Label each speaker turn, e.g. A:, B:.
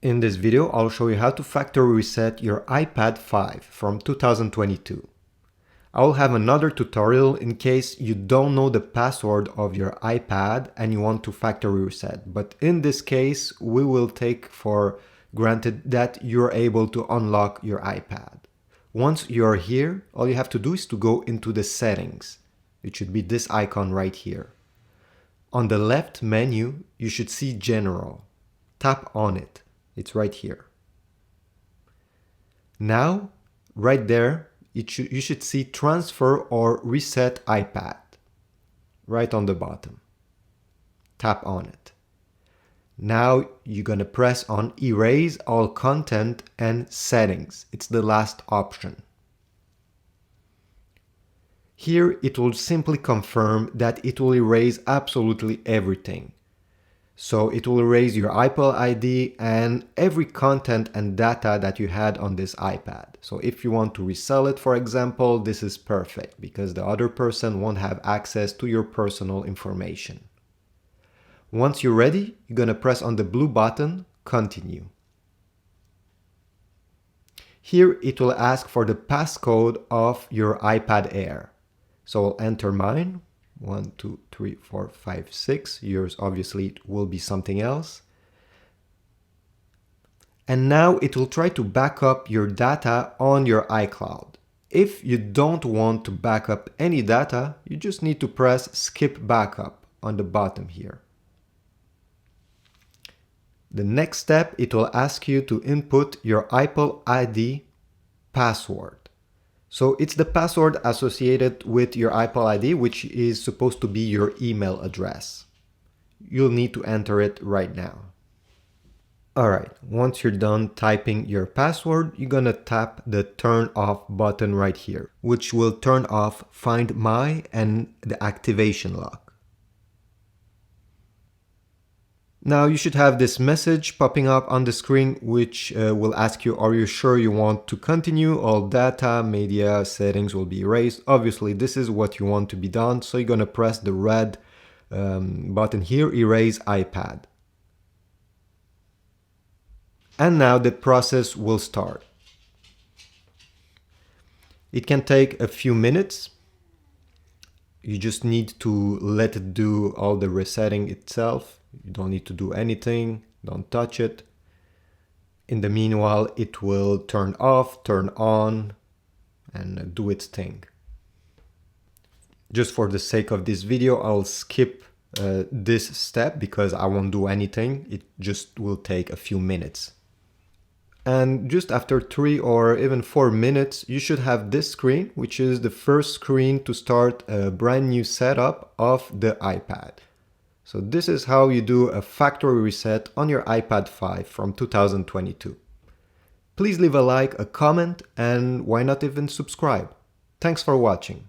A: In this video, I'll show you how to factory reset your iPad 5 from 2022. I'll have another tutorial in case you don't know the password of your iPad and you want to factory reset. But in this case, we will take for granted that you're able to unlock your iPad. Once you're here, all you have to do is to go into the settings. It should be this icon right here. On the left menu, you should see General. Tap on it. It's right here. Now, right there, you should see Transfer or Reset iPad, right on the bottom. Tap on it. Now you're gonna press on Erase All Content and Settings. It's the last option. Here it will simply confirm that it will erase absolutely everything. So it will erase your iPad ID and every content and data that you had on this iPad. So if you want to resell it, for example, this is perfect because the other person won't have access to your personal information. Once you're ready, you're going to press on the blue button, Continue. Here it will ask for the passcode of your iPad Air. So I'll enter mine. 1, 2, 3, 4, 5, 6. Yours obviously will be something else. And now it will try to back up your data on your iCloud. If you don't want to back up any data, you just need to press Skip Backup on the bottom here. The next step, it will ask you to input your iPad ID password. So it's the password associated with your iPad ID, which is supposed to be your email address. You'll need to enter it right now. Alright, once you're done typing your password, you're gonna tap the turn off button right here, which will turn off Find My and the activation lock. Now you should have this message popping up on the screen which will ask you, are you sure you want to continue? All data, media, settings will be erased. Obviously this is what you want to be done, so you're going to press the red button here, Erase iPad. And now the process will start. It can take a few minutes. You just need to let it do all the resetting itself. You don't need to do anything, don't touch it. In the meanwhile, it will turn off, turn on, and do its thing. Just for the sake of this video, I'll skip this step because I won't do anything. It just will take a few minutes. And just after 3 or even 4 minutes, you should have this screen, which is the first screen to start a brand new setup of the iPad. So this is how you do a factory reset on your iPad 5 from 2022. Please leave a like, a comment, and why not even subscribe? Thanks for watching.